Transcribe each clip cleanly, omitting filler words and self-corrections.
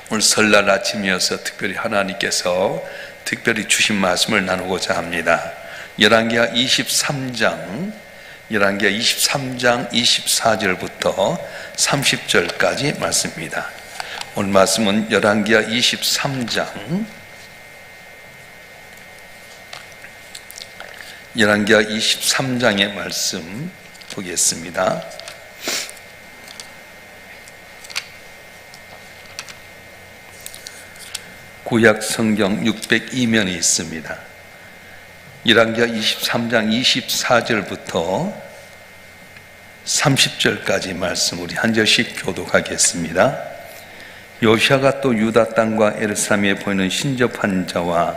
오늘 설날 아침이어서 특별히 하나님께서 특별히 주신 말씀을 나누고자 합니다. 열왕기하 23장 24절부터 30절까지 말씀입니다. 오늘 말씀은 열왕기하 23장의 말씀 보겠습니다. 구약 성경 602면이 있습니다. 열왕기하 23장 24절부터 30절까지 말씀 우리 한 절씩 교독하겠습니다. 요시아가 또 유다 땅과 예루살렘에 보이는 신접한 자와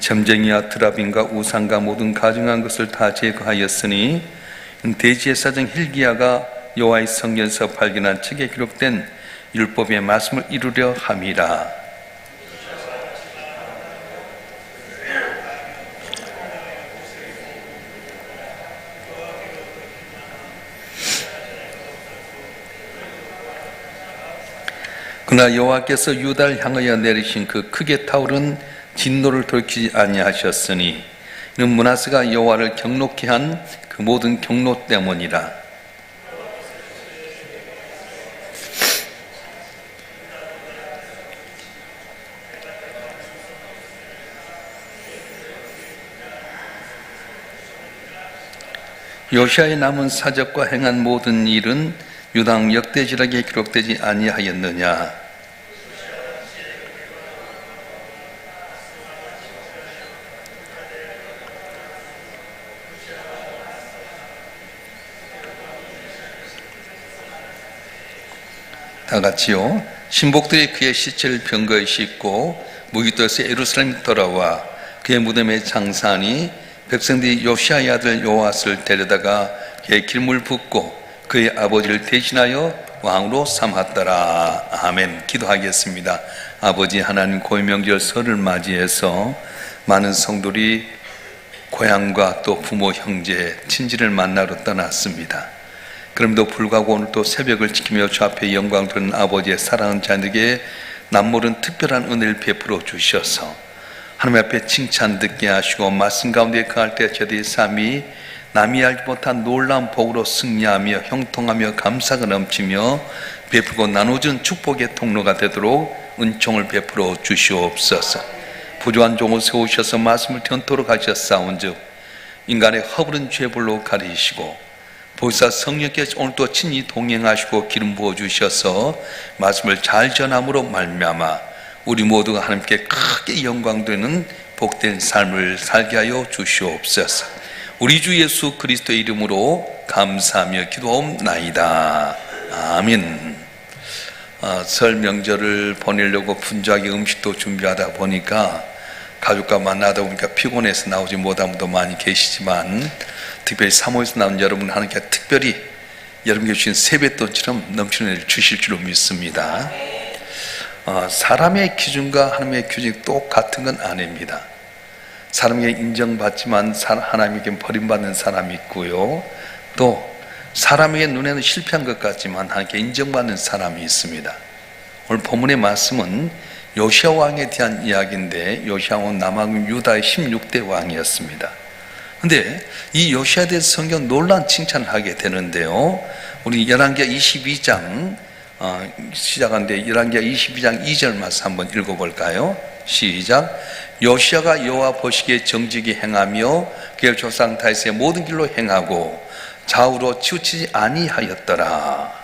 점쟁이와 드라빈과 우상과 모든 가증한 것을 다 제거하였으니 대지의 사정 hil기야가 여호와의 성전에서 발견한 책에 기록된 율법의 말씀을 이루려 함이라. 그러나 여호와께서 유다를 향하여 내리신 그 크게 타오른 진노를 돌이키지 아니하셨으니 이는 므낫세가 여호와를 경노케 한 그 모든 경노 때문이라. 요시아의 남은 사적과 행한 모든 일은 유다 왕 역대지락에 기록되지 아니하였느냐. 다 같이요. 신복들이 그의 시체를 병거에 싣고 무기도에서 예루살렘 돌아와 그의 무덤에 장사하니 백성들이 요시아의 아들 요아스를 데려다가 그의 기름을 붓고 그의 아버지를 대신하여 왕으로 삼았더라. 아멘. 기도하겠습니다. 아버지 하나님 고유명절 설을 맞이해서 많은 성도들이 고향과 또 부모, 형제, 친지를 만나러 떠났습니다. 그럼에도 불구하고 오늘 또 새벽을 지키며 주 앞에 영광 드리는 아버지의 사랑하는 자녀에게 남모른 특별한 은혜를 베풀어 주셔서 하나님 앞에 칭찬 듣게 하시고 말씀 가운데 거할 때 저희의 삶이 남이 알지 못한 놀라운 복으로 승리하며 형통하며 감사가 넘치며 베풀고 나눠준 축복의 통로가 되도록 은총을 베풀어 주시옵소서. 부조한 종을 세우셔서 말씀을 전토록 하셨사온즉 인간의 허물은 죄불로 가리시고 보혜사 성령께서 오늘도 친히 동행하시고 기름 부어주셔서 말씀을 잘 전함으로 말미암아 우리 모두가 하나님께 크게 영광되는 복된 삶을 살게 하여 주시옵소서. 우리 주 예수 그리스도의 이름으로 감사하며 기도하옵나이다. 아멘. 설 명절을 보내려고 분주하게 음식도 준비하다 보니까 가족과 만나다 보니까 피곤해서 나오지 못한 분도 많이 계시지만 특별히 사모에서 나온 여러분 하나님께 특별히 여러분께 주신 세뱃돈처럼 넘치는 일을 주실 줄로 믿습니다. 사람의 기준과 하나님의 기준이 똑같은 건 아닙니다. 사람에게 인정받지만 하나님에게 버림받는 사람이 있고요, 또 사람에게 눈에는 실패한 것 같지만 하나님께 인정받는 사람이 있습니다. 오늘 본문의 말씀은 요시아 왕에 대한 이야기인데 요시아 왕은 남왕 유다의 16대 왕이었습니다. 근데 이 요시아에 대해서 성경 놀라운 칭찬을 하게 되는데요, 우리 열왕기하 22장 시작하는데 열왕기하 22장 2절 말씀 한번 읽어볼까요? 시작. 요시아가 여호와 보시기에 정직히 행하며 그의 조상 다윗의 모든 길로 행하고 좌우로 치우치지 아니하였더라.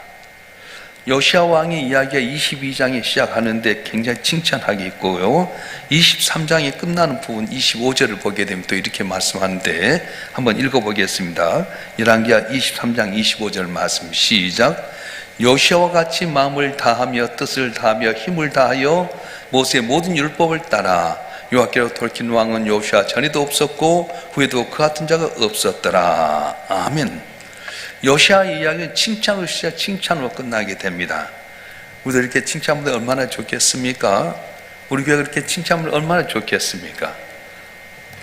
요시아 왕의 이야기가 22장에 시작하는데 굉장히 칭찬하게 있고요, 23장이 끝나는 부분 25절을 보게 되면 또 이렇게 말씀하는데 한번 읽어보겠습니다. 열왕기하 23장 25절 말씀 시작. 요시아와 같이 마음을 다하며 뜻을 다하며 힘을 다하여 모세의 모든 율법을 따라 여호와께로 돌이킨 왕은 요시아 전에도 없었고 후에도 그 같은 자가 없었더라. 아멘. 요시아의 이야기는 칭찬으로 시작, 칭찬으로 끝나게 됩니다. 우리도 이렇게 칭찬하면 얼마나 좋겠습니까? 우리 교회가 이렇게 칭찬하면 얼마나 좋겠습니까?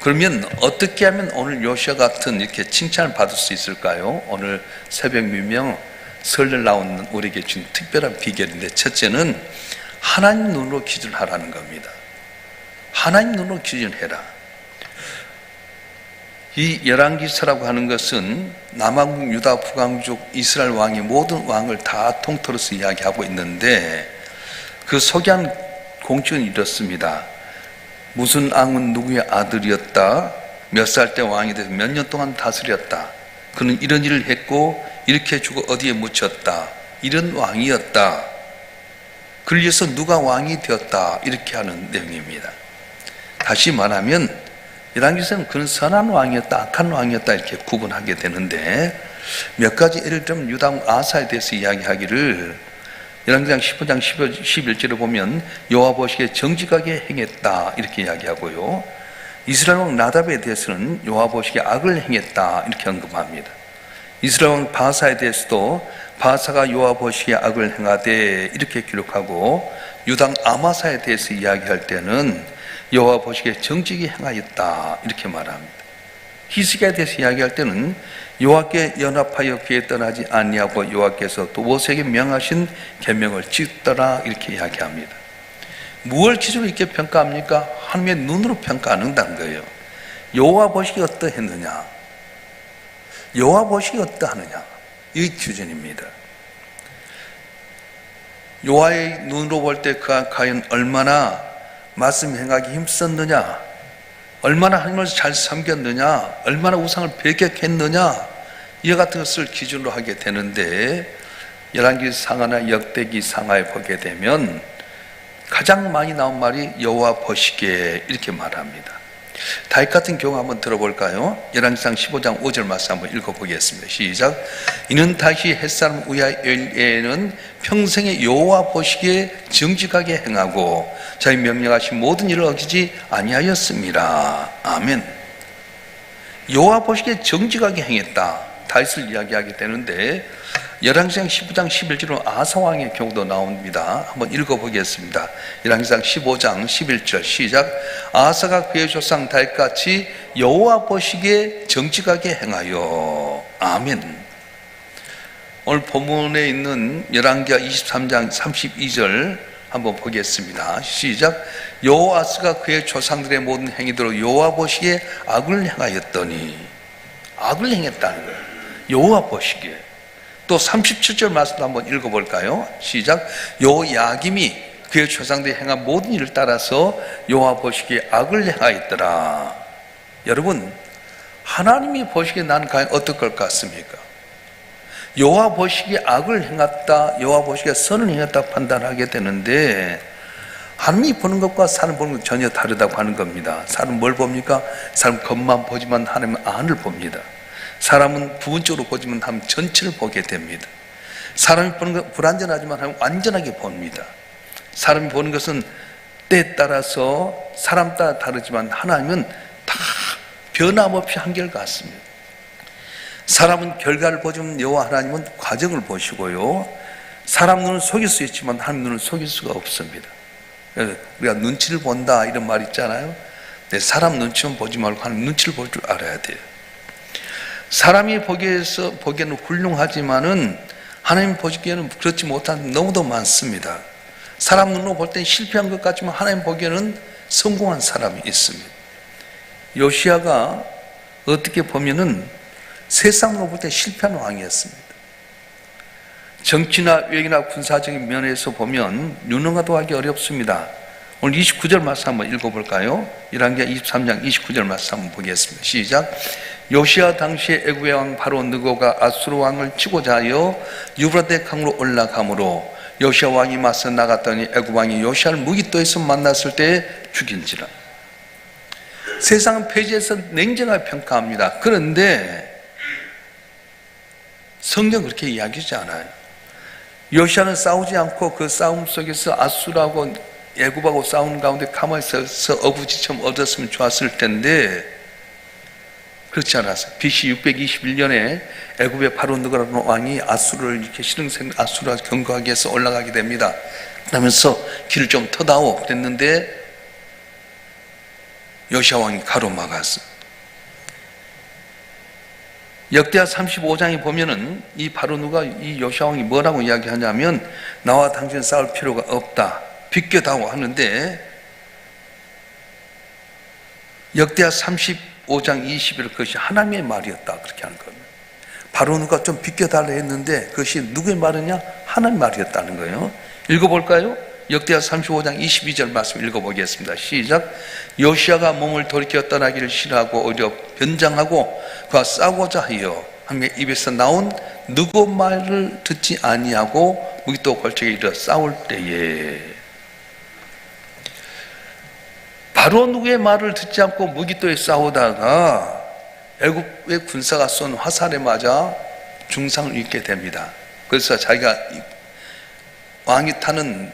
그러면 어떻게 하면 오늘 요시아 같은 이렇게 칭찬을 받을 수 있을까요? 오늘 새벽 미명 설날 나온 우리에게 준 특별한 비결인데, 첫째는 하나님 눈으로 기준하라는 겁니다. 하나님 눈으로 기준해라. 이 열왕기서라고 하는 것은 남왕국, 유다, 북왕국, 이스라엘 왕의 모든 왕을 다 통틀어서 이야기하고 있는데 그 소개한 공식은 이렇습니다. 무슨 왕은 누구의 아들이었다. 몇 살 때 왕이 돼서 몇 년 동안 다스렸다. 그는 이런 일을 했고 이렇게 주고 어디에 묻혔다. 이런 왕이었다. 그를 위해서 누가 왕이 되었다. 이렇게 하는 내용입니다. 다시 말하면 열왕기서는 그는 선한 왕이었다, 악한 왕이었다 이렇게 구분하게 되는데 몇 가지 예를 들면 유다 아사에 대해서 이야기하기를 열왕기상 15장 11절에 보면 여호와 보시기에 정직하게 행했다 이렇게 이야기하고요. 이스라엘 왕 나답에 대해서는 여호와 보시기에 악을 행했다 이렇게 언급합니다. 이스라엘 왕 바사에 대해서도 바사가 여호와 보시기에 악을 행하되 이렇게 기록하고 유당 아마사에 대해서 이야기할 때는 여호와 보시기에 정직히 행하였다 이렇게 말합니다. 히스기야에 대해서 이야기할 때는 여호와께 연합하여 피해 떠나지 아니하고 여호와께서 또 모세에게 명하신 계명을 지켰더라 이렇게 이야기합니다. 무엇을 기준으로 이렇게 평가합니까? 하나님의 눈으로 평가한다는 거예요. 여호와 보시기에 어떠했느냐, 여호와 보시기에 어떠하느냐, 이 기준입니다. 여호와의 눈으로 볼 때 그가 과연 얼마나 말씀 행하기 힘썼느냐, 얼마나 하나님을 잘 섬겼느냐, 얼마나 우상을 배격했느냐, 이와 같은 것을 기준으로 하게 되는데 열왕기 상하나 역대기 상하에 보게 되면 가장 많이 나온 말이 여호와 보시기에 이렇게 말합니다. 다윗 같은 경우 한번 들어볼까요? 열왕기상 15장 5절 말씀 한번 읽어보겠습니다. 시작. 이는 다시 햇사람 우야엘에는 평생에 여호와 보시기에 정직하게 행하고 자기 명령하신 모든 일을 어기지 아니하였습니다. 아멘. 여호와 보시기에 정직하게 행했다. 다윗을 이야기하게 되는데 열왕기상 15장 11절로 아사왕의 경우도 나옵니다. 한번 읽어보겠습니다. 열왕기상 15장 11절 시작. 아사가 그의 조상 다윗같이 여호와 보시기에 정직하게 행하여. 아멘. 오늘 본문에 있는 열왕기하 23장 32절 한번 보겠습니다. 시작. 여호아스가 그의 조상들의 모든 행위대로 여호와 보시기에 악을 행하였더니. 악을 행했다는 거예요. 여호와 보시기에. 또 37절 말씀도 한번 읽어볼까요? 시작. 요야김이 그의 조상들이 행한 모든 일을 따라서 여호와 보시기에 악을 행하였더라. 여러분, 하나님이 보시기에 나는 과연 어떨 것 같습니까? 여호와 보시기에 악을 행했다, 여호와 보시기에 선을 행했다 판단하게 되는데 하나님이 보는 것과 사람 보는 것 전혀 다르다고 하는 겁니다. 사람은 뭘 봅니까? 사람 겉만 보지만 하나님은 안을 봅니다. 사람은 부분적으로 보지만 하나님 전체를 보게 됩니다. 사람이 보는 것 불완전하지만 하나님 완전하게 봅니다. 사람이 보는 것은 때에 따라서 사람 따라 다르지만 하나님은 다 변함없이 한결같습니다. 사람은 결과를 보지만 여호와 하나님은 과정을 보시고요. 사람 눈을 속일 수 있지만 하나님 눈을 속일 수가 없습니다. 우리가 눈치를 본다 이런 말 있잖아요. 내 사람 눈치만 보지 말고 하나님 눈치를 볼 줄 알아야 돼요. 사람이 보기에는 훌륭하지만은 하나님 보시기에는 그렇지 못한 너무도 많습니다. 사람 눈으로 볼 땐 실패한 것 같지만 하나님 보기에는 성공한 사람이 있습니다. 요시야가 어떻게 보면은 세상으로 볼 때 실패한 왕이었습니다. 정치나 외교나 군사적인 면에서 보면 유능하도 하기 어렵습니다. 오늘 29절 말씀 한번 읽어볼까요? 열왕기하 23장 29절 말씀 한번 보겠습니다. 시작. 요시야 당시에 애굽의 왕 바로 느고가 아수르 왕을 치고자 하여 유브라데 강으로 올라가므로 요시야 왕이 맞서 나갔더니 애굽 왕이 요시야를 무기토에서 만났을 때 죽인지라. 세상은 폐지해서 냉정하게 평가합니다. 그런데 성경 그렇게 이야기하지 않아요. 요시야는 싸우지 않고 그 싸움 속에서 아수르하고 애굽하고 싸우는 가운데 가만히 있어서 어부지처럼 얻었으면 좋았을 텐데 그렇지 않았어요. BC 621년에 애굽의 바로 느고라는 왕이 아수르를 이렇게 아수르와 경고하기 위해서 올라가게 됩니다. 그러면서 길을 좀 터다오 그랬는데 요시야 왕이 가로막았어요. 역대하 35장에 보면은 이 바로 누가 이 요시야 왕이 뭐라고 이야기하냐면 나와 당신은 싸울 필요가 없다. 비껴다오 하는데 역대하 35장 20일 그것이 하나님의 말이었다 그렇게 하는 겁니다. 바로 누가 좀 비껴달라 했는데 그것이 누구의 말이냐? 하나님의 말이었다는 거예요. 읽어볼까요? 역대하 35장 22절 말씀 읽어보겠습니다. 시작. 요시야가 몸을 돌이켜 떠나기를 싫어하고 오히려 변장하고 그와 싸우고자 하여 하나님의 입에서 나온 누구 말을 듣지 아니하고 무기토 골짜기에 이르러 싸울 때에 바로 누구의 말을 듣지 않고 무기토에 싸우다가 애굽의 군사가 쏜 화살에 맞아 중상을 입게 됩니다. 그래서 자기가 왕이 타는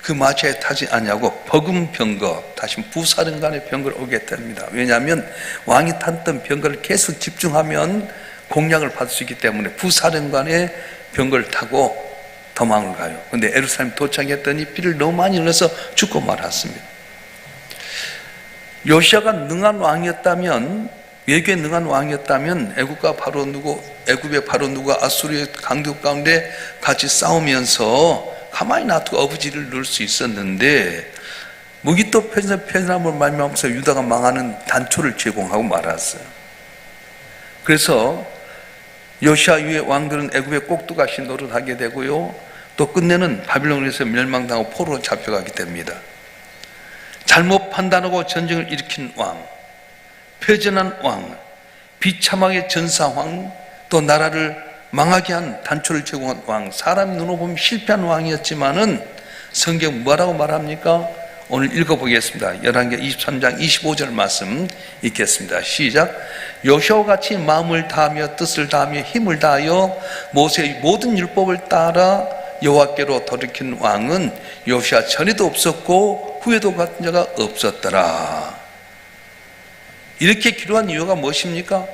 그 마차에 타지 않냐고 버금 병거, 다시 부사령관의 병거를 오게 됩니다. 왜냐하면 왕이 탔던 병거를 계속 집중하면 공략을 받을 수 있기 때문에 부사령관의 병거를 타고 도망을 가요. 그런데 예루살렘 도착했더니 피를 너무 많이 흘려서 죽고 말았습니다. 요시야가 능한 왕이었다면, 외교에 능한 왕이었다면 애굽의 바로 누가 아수르의 강국 가운데 같이 싸우면서 가만히 놔두고 어부지를 넣을 수 있었는데 무기토 편산함을 말미암아서 유다가 망하는 단초를 제공하고 말았어요. 그래서 요시야 이후의 왕들은 애굽의 꼭두가시 노릇하게 되고요, 또 끝내는 바빌론에서 멸망당하고 포로로 잡혀가게 됩니다. 잘못 판단하고 전쟁을 일으킨 왕, 패전한 왕, 비참하게 전사왕, 또 나라를 망하게 한 단초를 제공한 왕, 사람 눈으로 보면 실패한 왕이었지만은 성경 뭐라고 말합니까? 오늘 읽어보겠습니다. 열왕기하 23장 25절 말씀 읽겠습니다. 시작. 요시아와 같이 마음을 다하며 뜻을 다하며 힘을 다하여 모세의 모든 율법을 따라 여호와께로 돌이킨 왕은 요시아 전에도 없었고 후에도 같은 자가 없었더라. 이렇게 기록한 이유가 무엇입니까?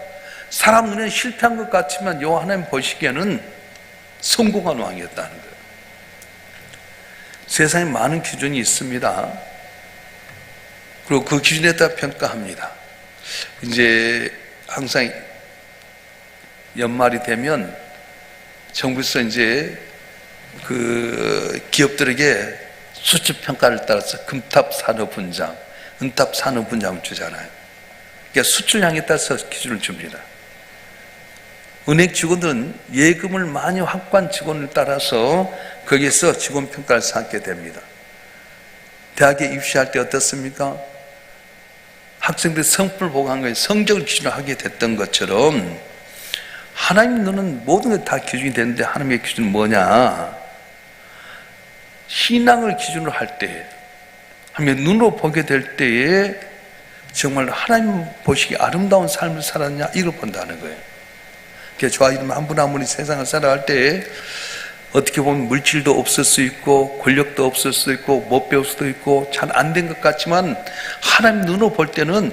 사람 눈에는 실패한 것 같지만 여호와 하나님 보시기에는 성공한 왕이었다는 거예요. 세상에 많은 기준이 있습니다. 그리고 그 기준에 따라 평가합니다. 이제 항상 연말이 되면 정부에서 이제 그 기업들에게 수출 평가를 따라서 금탑 산업분장, 은탑 산업분장을 주잖아요. 그러니까 수출량에 따라서 기준을 줍니다. 은행 직원들은 예금을 많이 확보한 직원을 따라서 거기에서 직원 평가를 쌓게 됩니다. 대학에 입시할 때 어떻습니까? 학생들이 성품을 보고 한 거예요. 성적을 기준으로 하게 됐던 것처럼 하나님 눈은 모든 게 다 기준이 되는데 하나님의 기준은 뭐냐? 신앙을 기준으로 할 때, 하나님의 눈으로 보게 될 때에 정말 하나님 보시기에 아름다운 삶을 살았냐 이걸 본다는 거예요. 저와 이런 한 분 한 분이 세상을 살아갈 때 어떻게 보면 물질도 없을 수 있고 권력도 없을 수 있고 못 배울 수도 있고 잘 안 된 것 같지만 하나님 눈으로 볼 때는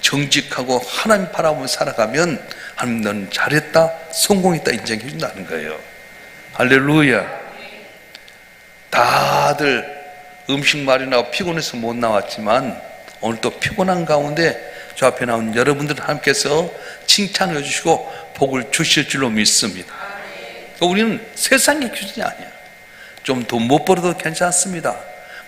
정직하고 하나님 바라보며 살아가면 하나님 너는 잘했다, 성공했다 인정해 준다는 거예요. 할렐루야. 다들 음식 마련하고 피곤해서 못 나왔지만 오늘 또 피곤한 가운데 저 앞에 나온 여러분들 함께서 칭찬해 주시고 복을 주실 줄로 믿습니다. 우리는 세상의 기준이 아니야. 좀 돈 못 벌어도 괜찮습니다.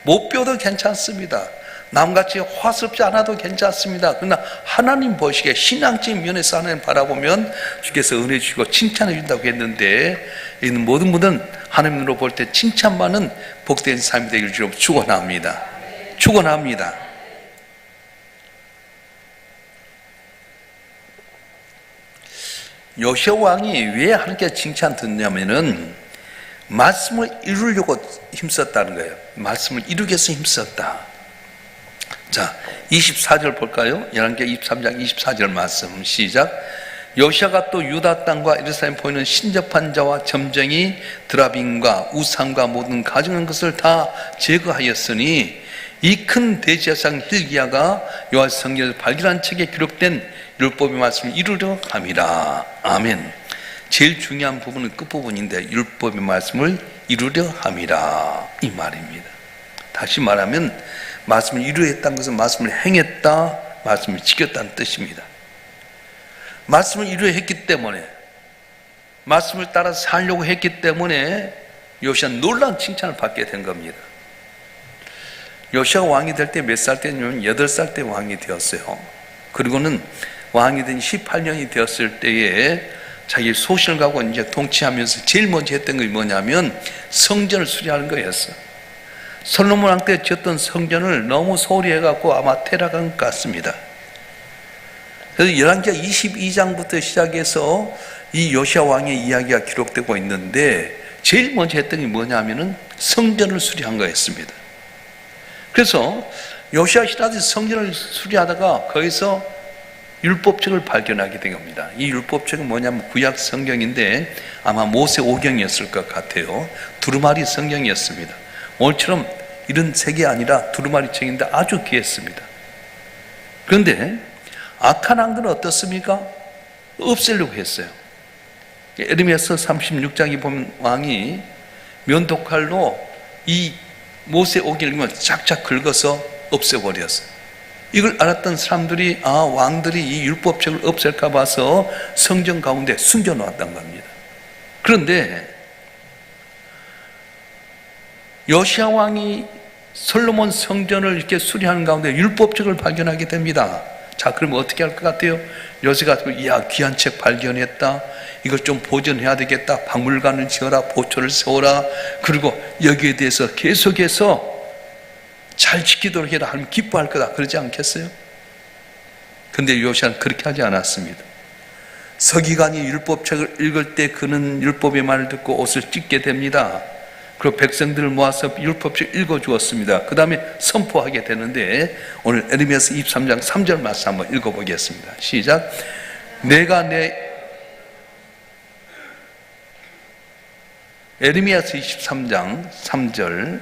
못 배워도 괜찮습니다. 남같이 화스럽지 않아도 괜찮습니다. 그러나 하나님 보시기에 신앙적인 면에서 하나님 바라보면 주께서 은혜 주시고 칭찬해 준다고 했는데 있는 모든 분은 하나님으로 볼 때 칭찬받는 복된 삶이 되길 주로 축원합니다. 축원합니다. 요시아 왕이 왜 하나님께 칭찬 듣냐면은 말씀을 이루려고 힘썼다는 거예요. 말씀을 이루기 위해서 힘썼다. 자, 24절 볼까요? 열왕기하 23장 24절 말씀 시작. 요시아가 또 유다 땅과 예루살렘 보이는 신접한 자와 점쟁이 드라빔과 우상과 모든 가증한 것을 다 제거하였으니 이 큰 대제사장 hil기야가 여호와 성경에서 발견한 책에 기록된 율법의 말씀을 이루려 함이라. 아멘. 제일 중요한 부분은 끝부분인데 율법의 말씀을 이루려 함이라 이 말입니다. 다시 말하면 말씀을 이루려 했다는 것은 말씀을 행했다, 말씀을 지켰다는 뜻입니다. 말씀을 이루려 했기 때문에, 말씀을 따라 살려고 했기 때문에 요시아는 놀라운 칭찬을 받게 된 겁니다. 요시아가 왕이 될 때 몇 살 때냐면 8살 때 왕이 되었어요. 그리고는 왕이 된 18년이 되었을 때에 자기 소실가고 이제 통치하면서 제일 먼저 했던 것이 뭐냐면 성전을 수리하는 거였어요. 솔로몬 왕 때 지었던 성전을 너무 소홀히 해갖고 아마 퇴락한 것 같습니다. 그래서 열왕기하 22장부터 시작해서 이 요시아 왕의 이야기가 기록되고 있는데 제일 먼저 했던 게 뭐냐면은 성전을 수리한 거였습니다. 그래서 요시아 시대에 성전을 수리하다가 거기서 율법책을 발견하게 된 겁니다. 이 율법책은 뭐냐면 구약 성경인데 아마 모세오경이었을 것 같아요. 두루마리 성경이었습니다. 오늘처럼 이런 책이 아니라 두루마리 책인데 아주 귀했습니다. 그런데 악한 왕들은 어떻습니까? 없애려고 했어요. 에르미야서 36장에 보면 왕이 면도칼로 이 모세오경을 쫙쫙 긁어서 없애버렸어요. 이걸 알았던 사람들이 왕들이 이 율법책을 없앨까 봐서 성전 가운데 숨겨놓았던 겁니다. 그런데 요시아 왕이 솔로몬 성전을 이렇게 수리하는 가운데 율법책을 발견하게 됩니다. 자, 그럼 어떻게 할 것 같아요? 요새가 귀한 책 발견했다. 이걸 좀 보존해야 되겠다. 박물관을 지어라. 보초를 세워라. 그리고 여기에 대해서 계속해서 잘 지키도록 해라 하면 기뻐할 거다. 그러지 않겠어요? 근데 요시아는 그렇게 하지 않았습니다. 서기관이 율법책을 읽을 때 그는 율법의 말을 듣고 옷을 찢게 됩니다. 그리고 백성들을 모아서 율법책 읽어주었습니다. 그 다음에 선포하게 되는데 오늘 에르미야서 23장 3절 말씀 한번 읽어보겠습니다. 시작. 에르미야서 23장 3절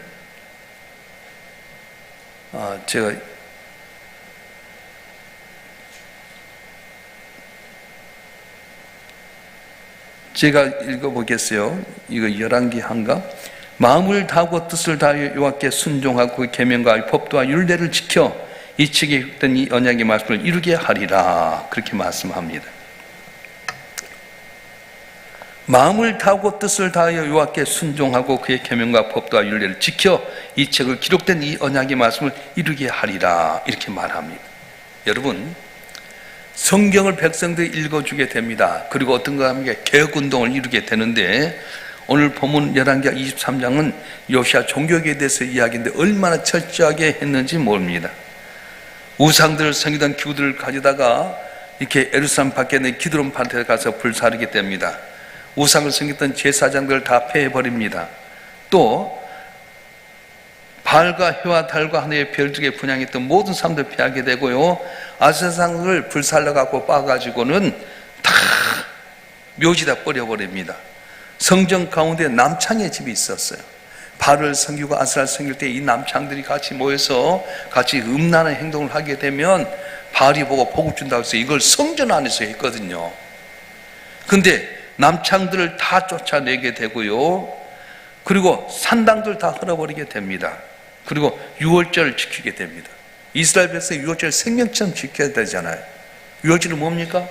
제가 읽어보겠어요. 이거 열왕기하인가? 마음을 다하고 뜻을 다하여 여호와께 순종하고 그 계명과 법도와 율례를 지켜 이 책에 있던 이 언약의 말씀을 이루게 하리라. 그렇게 말씀합니다. 마음을 다하고 뜻을 다하여 여호와께 순종하고 그의 계명과 법도와 율례를 지켜 이 책을 기록된 이 언약의 말씀을 이루게 하리라. 이렇게 말합니다. 여러분, 성경을 백성들이 읽어주게 됩니다. 그리고 어떤가 하면 개혁운동을 이루게 되는데 오늘 본문 열왕기하 23장은 요시아 종교에 대해서 이야기인데 얼마나 철저하게 했는지 모릅니다. 우상들을 섬기던 기구들을 가져다가 이렇게 예루살렘 밖에 있는 기드론 밭에 가서 불사르게 됩니다. 우상을 섬겼던 제사장들을 다 폐해버립니다. 또 바알과 해와 달과 하늘의 별 중에 분향했던 모든 사람들 피하게 되고요. 아세상을 불살라갖고 빠가지고는 다 묘지다 버려버립니다. 성전 가운데 남창의 집이 있었어요. 바알을 섬기고 아세라를 섬길 때 이 남창들이 같이 모여서 같이 음란한 행동을 하게 되면 바알이 보고 복을 준다고 해서 이걸 성전 안에서 했거든요. 근데 남창들을 다 쫓아내게 되고요. 그리고 산당들 다 헐어버리게 됩니다. 그리고 유월절을 지키게 됩니다. 이스라엘 백성 유월절 생명처럼 지켜야 되잖아요. 유월절은 뭡니까?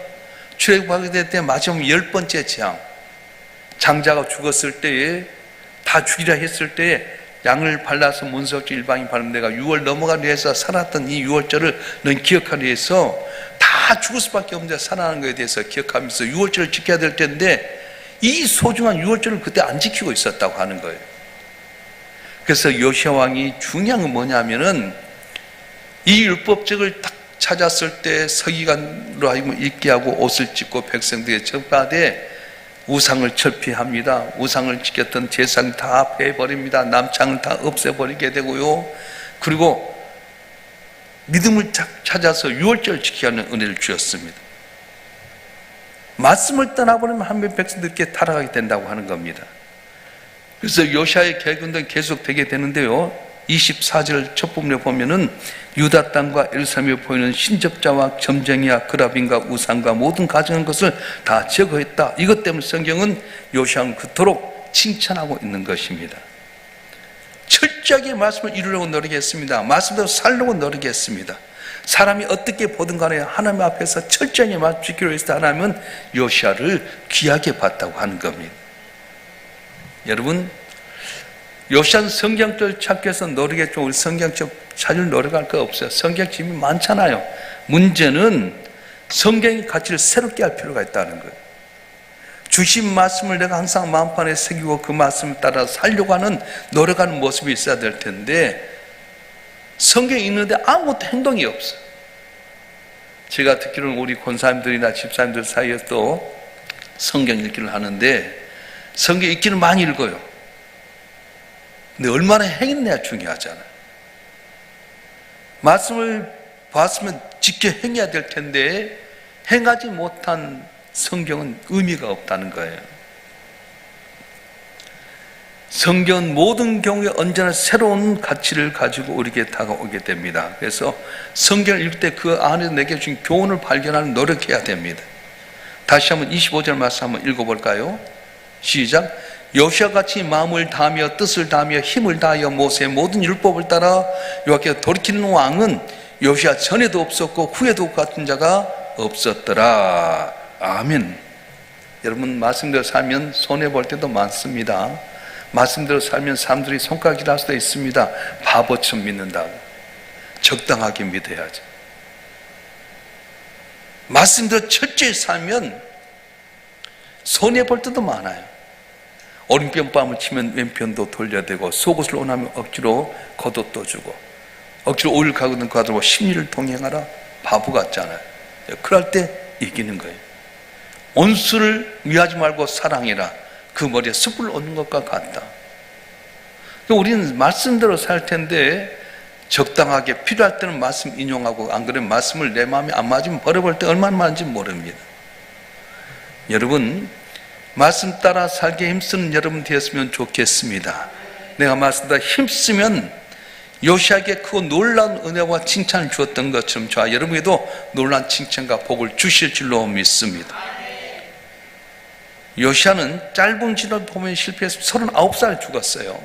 출애굽하게 될 때 마지막 10번째 재앙. 장자가 죽었을 때에 다 죽이라 했을 때에 양을 발라서 문석지 일방이 바르면 내가 6월 넘어가려 해서 살았던 이 유월절을 넌 기억하려 해서 다 죽을 수밖에 없는데 살아나는 것에 대해서 기억하면서 유월절을 지켜야 될 텐데 이 소중한 유월절을 그때 안 지키고 있었다고 하는 거예요. 그래서 요시아 왕이 중요한 건 뭐냐면은 이 율법책을 딱 찾았을 때 서기관으로 하여금 읽게 하고 옷을 찢고 백성들의 적바대 우상을 철폐합니다. 우상을 지켰던 제사장 다 폐해버립니다. 남창을 다 없애버리게 되고요. 그리고 믿음을 찾아서 유월절을 지키게 하는 은혜를 주었습니다. 말씀을 떠나버리면 한번 백성들께 타락하게 된다고 하는 겁니다. 그래서 요시아의 개혁운동이 계속되게 되는데요. 24절 첫 부분에 보면은 유다 땅과 예루살렘에 보이는 신접자와 점쟁이와 그라빈과 우상과 모든 가증한 것을 다 제거했다. 이것 때문에 성경은 요시아는 그토록 칭찬하고 있는 것입니다. 철저하게 말씀을 이루려고 노력했습니다. 말씀대로 살려고 노력했습니다. 사람이 어떻게 보든 간에 하나님 앞에서 철저하게 말씀 지키려 했을 때 하나님은 요시아를 귀하게 봤다고 하는 겁니다. 여러분, 요시아는 성경들 찾기 위해서 노력했죠. 우리 성경책 찾을 노력할 거 없어요. 성경집이 많잖아요. 문제는 성경의 가치를 새롭게 할 필요가 있다는 거예요. 주신 말씀을 내가 항상 마음판에 새기고 그 말씀을 따라 살려고 하는 노력하는 모습이 있어야 될 텐데 성경이 있는데 아무것도 행동이 없어요. 제가 듣기로는 우리 권사님들이나 집사님들 사이에서도 성경 읽기를 하는데 성경 읽기는 많이 읽어요. 근데 얼마나 행했느냐 중요하잖아요. 말씀을 봤으면 직접 행해야 될 텐데 행하지 못한 성경은 의미가 없다는 거예요. 성경은 모든 경우에 언제나 새로운 가치를 가지고 우리에게 다가오게 됩니다. 그래서 성경을 읽을 때 그 안에 내게 준 교훈을 발견하는 노력해야 됩니다. 다시 한번 25절 말씀 한번 읽어볼까요? 시작. 요시아같이 마음을 다하며 뜻을 다하며 힘을 다하여 모세의 모든 율법을 따라 여호와께 돌이키는 왕은 요시아 전에도 없었고 후에도 같은 자가 없었더라. 아멘. 여러분 말씀대로 살면 손해볼 때도 많습니다. 말씀대로 살면 사람들이 손가락질 할 수도 있습니다. 바보처럼 믿는다고. 적당하게 믿어야죠. 말씀대로 철저히 살면 손해볼 때도 많아요. 오른편 뺨을 치면 왼편도 돌려대고 속옷을 원하면 억지로 겉옷도 주고 억지로 오일 가거든 가지고 심리를 동행하라. 바보 같잖아요. 그럴 때 이기는 거예요. 원수를 미워하지 말고 사랑해라. 그 머리에 숯불을 얹는 것과 같다. 우리는 말씀대로 살 텐데 적당하게 필요할 때는 말씀 인용하고 안 그러면 말씀을 내 마음에 안 맞으면 버려볼 때 얼마나 많은지 모릅니다. 여러분 말씀 따라 살게 힘쓰는 여러분 되었으면 좋겠습니다. 내가 말씀 따라 힘쓰면 요시아에게 그 놀라운 은혜와 칭찬을 주었던 것처럼 저와 여러분에게도 놀라운 칭찬과 복을 주실 줄로 믿습니다. 요시아는 짧은 진을 보면 실패해서 39살 죽었어요.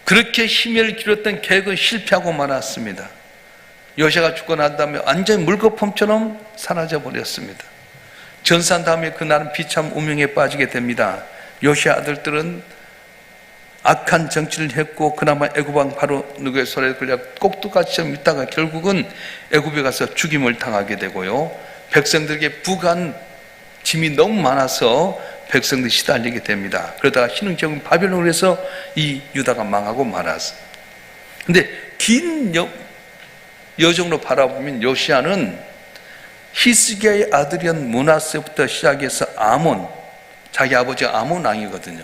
그렇게 힘을 기울였던 계획은 실패하고 말았습니다. 요시아가 죽고 난 다음에 완전히 물거품처럼 사라져 버렸습니다. 전사한 다음에 그날은 비참 운명에 빠지게 됩니다. 요시아 아들들은 악한 정치를 했고 그나마 애굽왕 바로 누구의 손에 걸려 꼭두가시처럼 있다가 결국은 애굽에 가서 죽임을 당하게 되고요. 백성들에게 부간 짐이 너무 많아서 백성들이 시달리게 됩니다. 그러다가 신흥제국 바벨론으로 해서 이 유다가 망하고 말았어요. 근데 긴 여정으로 바라보면 요시아는 히스기야의 아들이었던 므낫세부터 시작해서 아몬, 자기 아버지가 아몬 왕이거든요.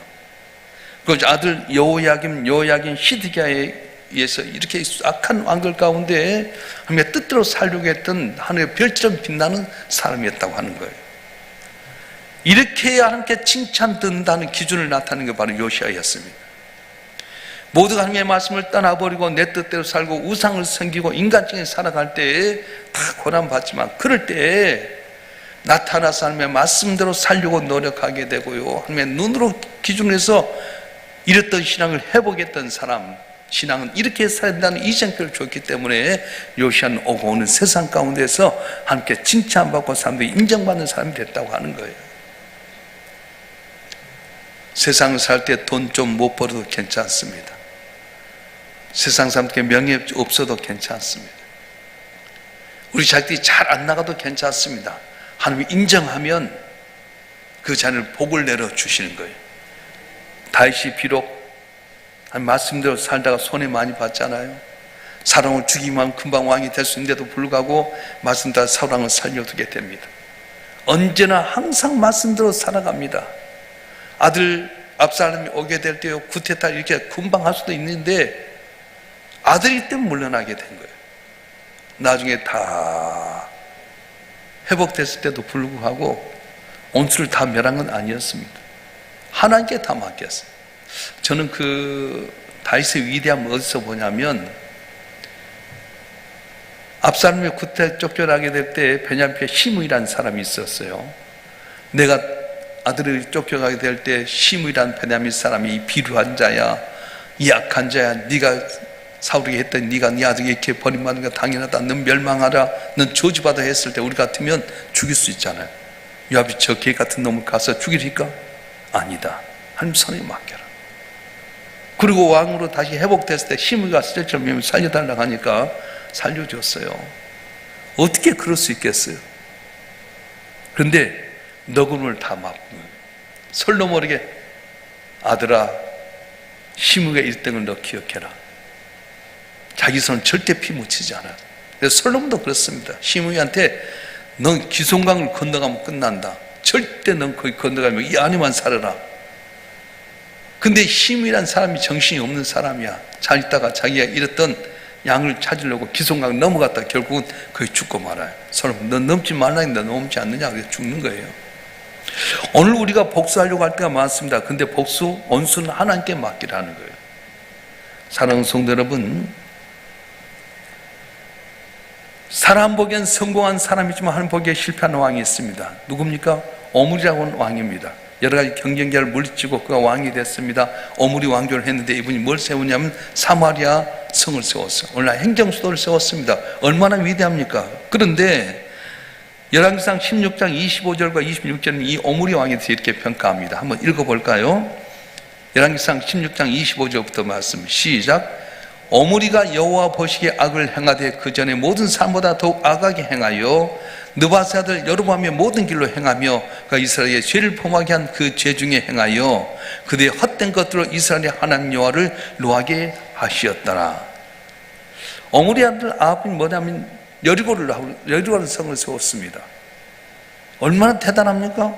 그 아들 여호야김 시드기야에 의해서 이렇게 악한 왕들 가운데 하나님의 뜻대로 살려고 했던 하늘의 별처럼 빛나는 사람이었다고 하는 거예요. 이렇게 해야 하나님께 칭찬 듣는다는 기준을 나타내는 게 바로 요시아였습니다. 모두가 하나님의 말씀을 떠나버리고 내 뜻대로 살고 우상을 섬기고 인간적인 살아갈 때 다 고난받지만 그럴 때 나타나서 하나님의 말씀대로 살려고 노력하게 되고요. 하나님의 눈으로 기준해서 이랬던 신앙을 회복했던 사람, 신앙은 이렇게 살아야 된다는 이정표를 줬기 때문에 요시아는 오고 오는 세상 가운데서 함께 칭찬받고 사람들이 인정받는 사람이 됐다고 하는 거예요. 세상을 살 때 돈 좀 못 벌어도 괜찮습니다. 세상 사람들께 명예 없어도 괜찮습니다. 우리 자식들이 잘 안 나가도 괜찮습니다. 하나님이 인정하면 그 자녀를 복을 내려 주시는 거예요. 다윗이 비록 말씀대로 살다가 손해 많이 봤잖아요. 사람을 죽이면 금방 왕이 될 수 있는데도 불구하고 말씀대로 사람을 살려두게 됩니다. 언제나 항상 말씀대로 살아갑니다. 아들 압살롬이 오게 될 때요, 구테타 이렇게 금방 할 수도 있는데 아들이 때문에 물러나게 된 거예요. 나중에 다 회복됐을 때도 불구하고 온수를 다 멸한 건 아니었습니다. 하나님께 다 맡겼어요. 저는 그 다윗의 위대함을 어디서 보냐면 압살롬이 구테 쫓겨나게 될 때 베냐민에 시므이라는 사람이 있었어요. 내가 아들이 쫓겨가게 될 때 시므이라는 베냐민 사람이 이 비루한 자야, 이 악한 자야, 네가 사울에게 했더니 네가 네 아들에게 이렇게 버림받는 거 당연하다, 넌 멸망하라, 넌 저주받아 했을 때 우리 같으면 죽일 수 있잖아요. 요압이 저 개 같은 놈을 가서 죽이리까? 아니다. 하나님 손에 맡겨라. 그리고 왕으로 다시 회복됐을 때 시므이가 스tel처럼 살려달라고 하니까 살려줬어요. 어떻게 그럴 수 있겠어요? 그런데 너그름을 다 맡고 설로 모르게 아들아 시므이가 1등을 너 기억해라. 자기 손은 절대 피 묻히지 않아. 그래서 솔로몬도 그렇습니다. 시므이한테 넌 기송강을 건너가면 끝난다. 절대 넌 거기 건너가면 이 안에만 살아라. 근데 시므이란 사람이 정신이 없는 사람이야. 잘 있다가 자기가 잃었던 양을 찾으려고 기송강 넘어갔다 결국은 거기 죽고 말아요. 솔로몬 넌 넘지 말라 했는데 넘지 않느냐. 그래서 죽는 거예요. 오늘 우리가 복수하려고 할 때가 많습니다. 근데 복수 원수는 하나님께 맡기라는 거예요. 사랑하는 성도 여러분, 사람 보기엔 성공한 사람이지만 하나님 보기에 실패한 왕이 있습니다. 누굽니까? 오므리라고 하는 왕입니다. 여러 가지 경쟁자를 물리치고 그가 왕이 됐습니다. 오므리 왕조를 했는데 이분이 뭘 세우냐면 사마리아 성을 세웠어요. 오늘날 행정수도를 세웠습니다. 얼마나 위대합니까? 그런데 열왕기상 16장 25절과 26절은 이 오므리 왕에 대해서 이렇게 평가합니다. 한번 읽어볼까요? 열왕기상 16장 25절부터 말씀 시작. 오므리가 여호와 보시기에 악을 행하되 그 전에 모든 사람보다 더욱 악하게 행하여 느바세 아들 여로보암의 모든 길로 행하며 그가 이스라엘의 죄를 범하게 한 그 죄 중에 행하여 그들의 헛된 것들로 이스라엘의 하나님 여호와를 노하게 하시었더라. 오므리 아들 아합이 뭐냐면 여리고라는 성을 세웠습니다. 얼마나 대단합니까?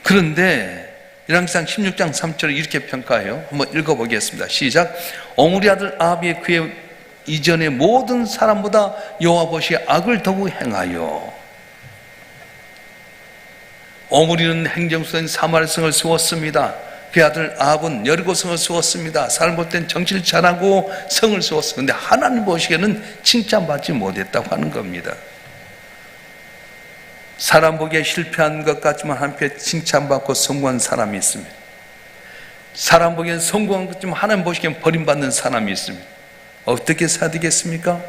그런데 열왕기상 16장 3절을 이렇게 평가해요. 한번 읽어보겠습니다. 시작. 오므리 아들 아합이 그의 이전의 모든 사람보다 여호와 보시기에 악을 더욱 행하여. 오므리는 행정수도인 사마리아성을 세웠습니다. 그의 아들 아합은 여리고성을 세웠습니다. 사람 볼 땐 정치를 잘하고 성을 세웠습니다. 그런데 하나님 보시기에는 칭찬받지 못했다고 하는 겁니다. 사람 보기에 실패한 것 같지만 하나님께 칭찬받고 성공한 사람이 있습니다. 사람 보기엔 성공한 것 같지만 하나님 보시기엔 버림받는 사람이 있습니다. 어떻게 사야 되겠습니까?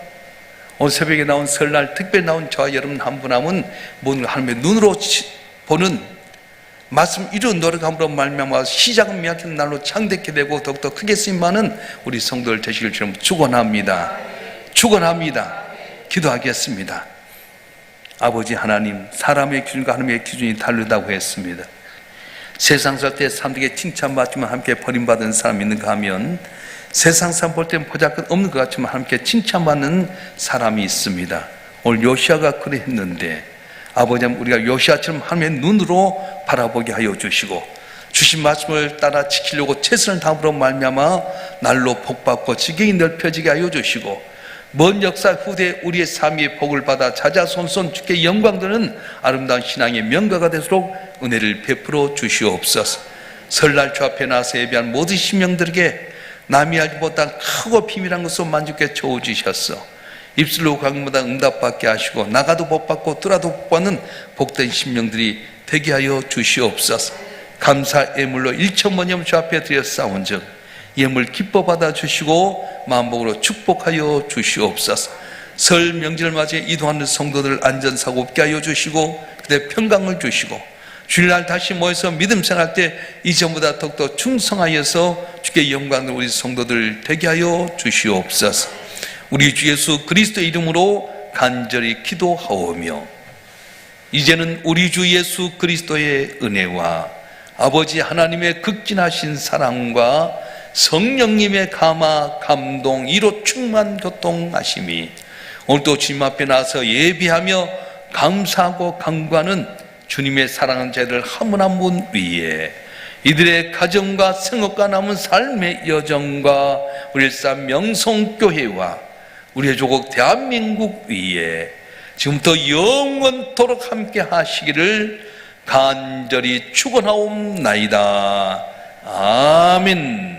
오늘 새벽에 나온 설날 특별히 나온 저와 여러분 한 분 하면 모든 하나님의 눈으로 보는 말씀 이룬 노력함으로 말미암아 시작은 미약한 날로 창대케 되고 더욱더 크게 쓰임받는 우리 성도들 되시길 주님 축원합니다. 축원합니다. 기도하겠습니다. 아버지 하나님, 사람의 기준과 하나님의 기준이 다르다고 했습니다. 세상 살 때 사람들에게 칭찬받지만 함께 버림받은 사람이 있는가 하면 세상 사람 볼 때는 보잘것 없는 것 같지만 함께 칭찬받는 사람이 있습니다. 오늘 요시아가 그래 했는데 아버지 우리가 요시아처럼 하나님의 눈으로 바라보게 하여 주시고 주신 말씀을 따라 지키려고 최선을 다함으로 말미암아 날로 복받고 지경이 넓혀지게 하여 주시고 먼 역사 후대 우리의 삶의 복을 받아 자자손손 주께 영광되는 아름다운 신앙의 명가가 되도록 은혜를 베풀어 주시옵소서. 설날 주 앞에 나서 예배한 모든 심령들에게 남이 알기보다 크고 비밀한 것으로 만족해 채워주셨어. 입술로 강보다 응답받게 하시고 나가도 복받고 들어도 복받는 복된 심령들이 되게 하여 주시옵소서. 감사 예물로 1천만년 주 앞에 드렸사온즉 예물 기뻐 받아 주시고 마음복으로 축복하여 주시옵소서. 설 명절을 맞이해 이동하는 성도들 안전사고 없게 하여 주시고 그때 평강을 주시고 주일날 다시 모여서 믿음 생활할 때 이전보다 더욱더 충성하여서 주께 영광을 우리 성도들 되게 하여 주시옵소서. 우리 주 예수 그리스도의 이름으로 간절히 기도하오며 이제는 우리 주 예수 그리스도의 은혜와 아버지 하나님의 극진하신 사랑과 성령님의 감화 감동 이로 충만 교통하심이 오늘도 주님 앞에 나서 예비하며 감사하고 간구하는 주님의 사랑하는 자들 한 분 한 분 위에 이들의 가정과 생업과 남은 삶의 여정과 우리 일산 명성교회와 우리의 조국 대한민국 위에 지금부터 영원토록 함께 하시기를 간절히 축원하옵나이다. 아멘.